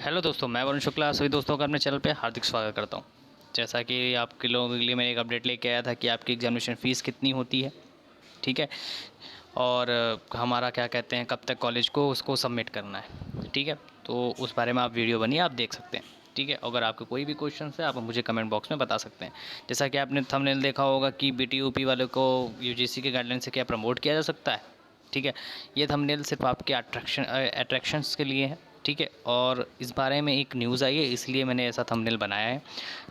Hello दोस्तों, मैं वरुण शुक्ला सभी दोस्तों का अपने चैनल पे हार्दिक स्वागत करता हूँ। जैसा कि आपके लोगों के लिए मैं एक अपडेट लेके आया था कि आपकी एग्जामिनेशन फ़ीस कितनी होती है, ठीक है। और हमारा क्या कहते हैं, कब तक कॉलेज को उसको सबमिट करना है, ठीक है। तो उस बारे में आप वीडियो बनी आप देख सकते हैं, ठीक है। अगर आपके कोई भी क्वेश्चन है आप मुझे कमेंट बॉक्स में बता सकते हैं। जैसा कि आपने थंबनेल देखा होगा कि BTUP वाले को UGC के गाइडलाइन से क्या प्रमोट किया जा सकता है, ठीक है। ये थंबनेल सिर्फ आपके अट्रैक्शंस के लिए है, ठीक है। और इस बारे में एक न्यूज़ आई है इसलिए मैंने ऐसा थंबनेल बनाया है।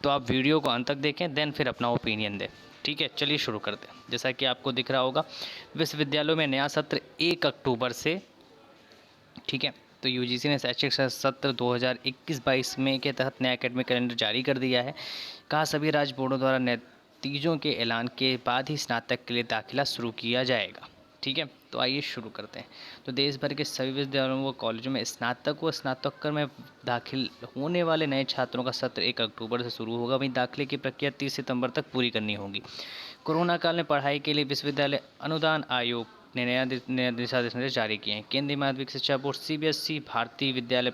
तो आप वीडियो को अंत तक देखें, देन फिर अपना ओपिनियन दें, ठीक है। चलिए शुरू करते हैं। जैसा कि आपको दिख रहा होगा, विश्वविद्यालयों में नया सत्र 1 अक्टूबर से, ठीक है। तो UGC ने शैक्षिक सत्र 2021-22 में के तहत नया एकेडमिक कैलेंडर जारी कर दिया है। कहा सभी राज्य बोर्डों द्वारा नतीजों के ऐलान के बाद ही स्नातक के लिए दाखिला शुरू किया जाएगा, ठीक है। तो आइए शुरू करते हैं। तो देश भर के सभी विश्वविद्यालयों व कॉलेजों में स्नातक व स्नातकोत्तर में दाखिल होने वाले नए छात्रों का सत्र 1 अक्टूबर से शुरू होगा। वहीं दाखिले की प्रक्रिया 30 सितंबर तक पूरी करनी होगी। कोरोना काल में पढ़ाई के लिए विश्वविद्यालय अनुदान आयोग ने नया दिशा निर्देश जारी किए हैं। केंद्रीय माध्यमिक शिक्षा बोर्ड CBSE, भारतीय विद्यालय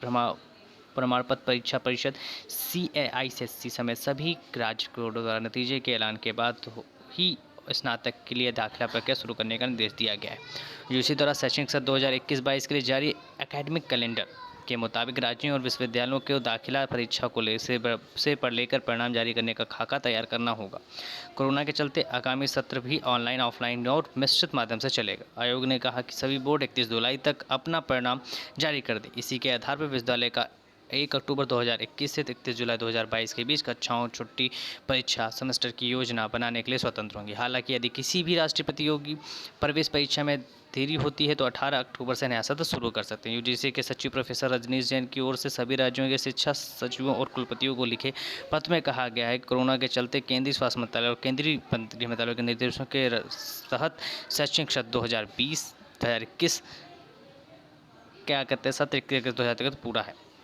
प्रमाण पत्र परीक्षा परिषद CAISSE समेत सभी राज्य बोर्डों द्वारा नतीजे के ऐलान के बाद ही स्नातक के लिए दाखिला प्रक्रिया शुरू करने का निर्देश दिया गया है। UGC द्वारा शैक्षणिक सत्र 2021-22 के लिए जारी एकेडमिक कैलेंडर के मुताबिक राज्यों और विश्वविद्यालयों को दाखिला परीक्षा को लेकर परिणाम जारी करने का खाका तैयार करना होगा। कोरोना के चलते आगामी सत्र भी ऑनलाइन, ऑफलाइन और मिश्रित माध्यम से चलेगा। आयोग ने कहा कि सभी बोर्ड 31 जुलाई तक अपना परिणाम जारी कर दें। इसी के आधार पर विश्वविद्यालय का 1 अक्टूबर 2021 से 31 जुलाई 2022 के बीच कक्षाओं, छुट्टी, परीक्षा सेमेस्टर की योजना बनाने के लिए स्वतंत्र होंगी। हालांकि यदि किसी भी राष्ट्रीय प्रतियोगी प्रवेश परीक्षा में देरी होती है तो 18 अक्टूबर से नया सत्र शुरू कर सकते हैं। UGC के सचिव प्रोफेसर रजनीश जैन की ओर से सभी राज्यों के शिक्षा सचिवों और कुलपतियों को लिखे पत्र में कहा गया है कि कोरोना के चलते केंद्रीय स्वास्थ्य मंत्रालय और केंद्रीय गृह मंत्रालय के निर्देशों के तहत शैक्षणिक सत्र 2020-2021 क्या कहते हैं सत्र 21 तक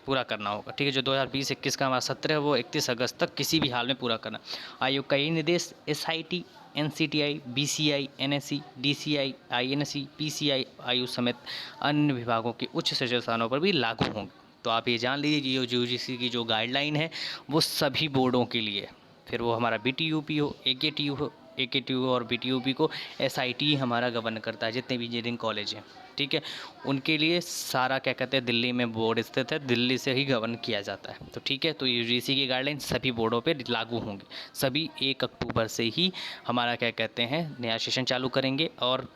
पूरा करना होगा, ठीक है। जो 2020-21 का हमारा सत्र है वो 31 अगस्त तक किसी भी हाल में पूरा करना। आयोग का ये निर्देश SIT, NCTI, BCI, NSE, DCI, INSE, PCI आयु समेत अन्य विभागों के उच्च शिक्षण संस्थानों पर भी लागू होंगे। तो आप ये जान लीजिए ये UGC की जो गाइडलाइन है वो सभी बोर्डों के लिए, फिर वो हमारा BTUP हो, AKTU और BTUP को SIT हमारा गवर्न करता है, जितने भी इंजीनियरिंग कॉलेज हैं, ठीक है। उनके लिए सारा क्या कहते हैं दिल्ली में बोर्ड स्थित है, दिल्ली से ही गवर्न किया जाता है। तो ठीक है, तो UGC की गाइडलाइन सभी बोर्डों पे लागू होंगी। सभी 1 अक्टूबर से ही हमारा क्या कहते हैं नया सेशन चालू करेंगे और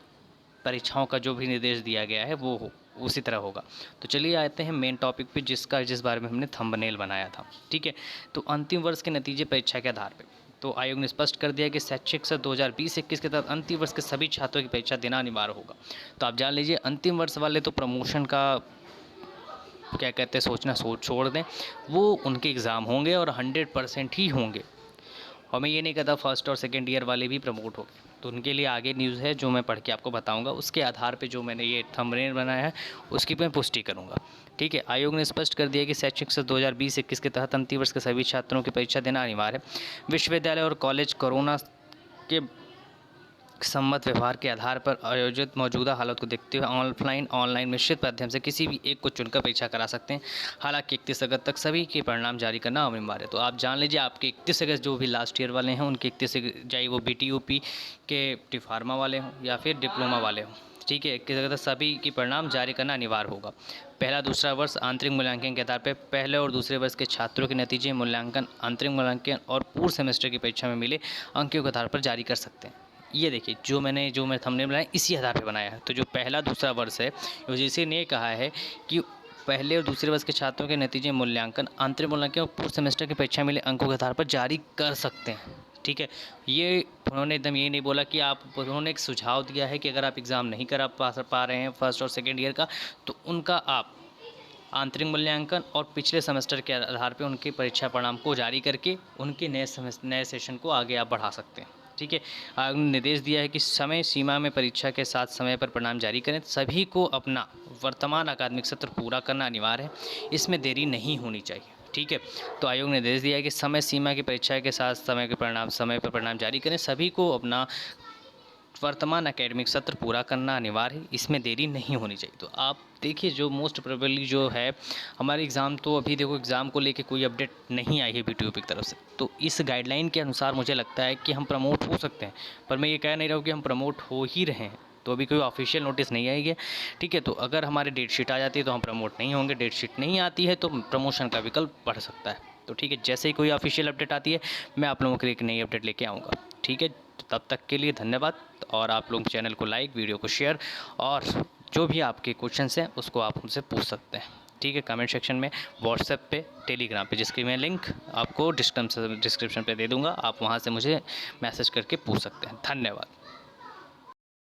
परीक्षाओं का जो भी निर्देश दिया गया है वो उसी तरह होगा। तो चलिए आते हैं मेन टॉपिक पे जिस बारे में हमने थंबनेल बनाया था, ठीक है। तो अंतिम वर्ष के नतीजे परीक्षा के आधार पर तो आयोग ने स्पष्ट कर दिया कि शैक्षिक सत्र 2020-21 के तहत अंतिम वर्ष के सभी छात्रों की परीक्षा देना अनिवार्य होगा। तो आप जान लीजिए अंतिम वर्ष वाले तो प्रमोशन का क्या कहते हैं सोचना छोड़ दें, वो उनके एग्ज़ाम होंगे और 100% ही होंगे। और मैं ये नहीं कहता फर्स्ट और सेकेंड ईयर वाले भी प्रमोट हो गए, तो उनके लिए आगे न्यूज़ है जो मैं पढ़ के आपको बताऊंगा। उसके आधार पे जो मैंने ये थंबनेल बनाया है उसकी मैं पुष्टि करूंगा, ठीक है। आयोग ने स्पष्ट कर दिया कि शैक्षणिक सत्र 2020-21 के तहत अंतिम वर्ष के सभी छात्रों की परीक्षा देना अनिवार्य है। विश्वविद्यालय और कॉलेज कोरोना के सम्मत व्यवहार के आधार पर आयोजित मौजूदा हालत को देखते हुए ऑफलाइन, ऑनलाइन मिश्रित माध्यम से किसी भी एक को चुनकर परीक्षा करा सकते हैं। हालांकि 31 अगस्त तक सभी के परिणाम जारी करना अनिवार्य है। तो आप जान लीजिए आपके 31 अगस्त जो भी लास्ट ईयर वाले हैं उनके 31 चाहे वो BTUP के टी वाले हों या फिर डिप्लोमा वाले हों, ठीक है। 31 अगस्त सभी की परिणाम जारी करना अनिवार्य होगा। पहला दूसरा वर्ष आंतरिक मूल्यांकन के आधार पर पहले और दूसरे वर्ष के छात्रों के नतीजे मूल्यांकन, आंतरिक मूल्यांकन और पूर्व सेमेस्टर की परीक्षा में मिले अंकों के आधार पर जारी कर सकते हैं। ये देखिए जो मैं थंबनेल बनाया इसी आधार पे बनाया है। तो जो पहला दूसरा वर्ष है UGC ने कहा है कि पहले और दूसरे वर्ष के छात्रों के नतीजे मूल्यांकन, आंतरिक मूल्यांकन और पूर्व सेमेस्टर की परीक्षा मिले अंकों के आधार पर जारी कर सकते हैं, ठीक है। ये उन्होंने एकदम ये नहीं बोला कि उन्होंने एक सुझाव दिया है कि अगर आप एग्ज़ाम नहीं करा पा रहे हैं फर्स्ट और सेकेंड ईयर का तो उनका आप आंतरिक मूल्यांकन और पिछले सेमेस्टर के आधार पर उनके परीक्षा परिणाम को जारी करके उनके नए सेशन को आगे आप बढ़ा सकते हैं, ठीक है। आयोग ने निर्देश दिया है कि समय सीमा में परीक्षा के साथ समय पर परिणाम जारी करें। सभी को अपना वर्तमान अकादमिक सत्र पूरा करना अनिवार्य है, इसमें देरी नहीं होनी चाहिए, ठीक है। तो आयोग ने निर्देश दिया है कि समय सीमा की परीक्षा के साथ समय पर परिणाम जारी करें। सभी को अपना वर्तमान एकेडमिक सत्र पूरा करना अनिवार्य है, इसमें देरी नहीं होनी चाहिए। तो आप देखिए जो मोस्ट प्रोबेबली जो है हमारे एग्ज़ाम, तो अभी देखो एग्ज़ाम को लेके कोई अपडेट नहीं आई है BTOP की तरफ से, तो इस गाइडलाइन के अनुसार मुझे लगता है कि हम प्रमोट हो सकते हैं। पर मैं ये कह नहीं रहा हूँ कि हम प्रमोट हो ही रहे हैं, तो अभी कोई ऑफिशियल नोटिस नहीं आई है, ठीक है। तो अगर हमारी डेट शीट आ जाती है तो हम प्रमोट नहीं होंगे, डेट शीट नहीं आती है तो प्रमोशन का विकल्प बढ़ सकता है। तो ठीक है, जैसे ही कोई ऑफिशियल अपडेट आती है मैं आप लोगों के लिए एक नई अपडेट लेके आऊँगा, ठीक है। तो तब तक के लिए धन्यवाद, और आप लोग चैनल को लाइक, वीडियो को शेयर, और जो भी आपके क्वेश्चंस हैं उसको आप हमसे पूछ सकते हैं, ठीक है, कमेंट सेक्शन में, व्हाट्सएप पे, टेलीग्राम पे, जिसकी मैं लिंक आपको डिस्क्रिप्शन पे दे दूँगा। आप वहाँ से मुझे मैसेज करके पूछ सकते हैं। धन्यवाद।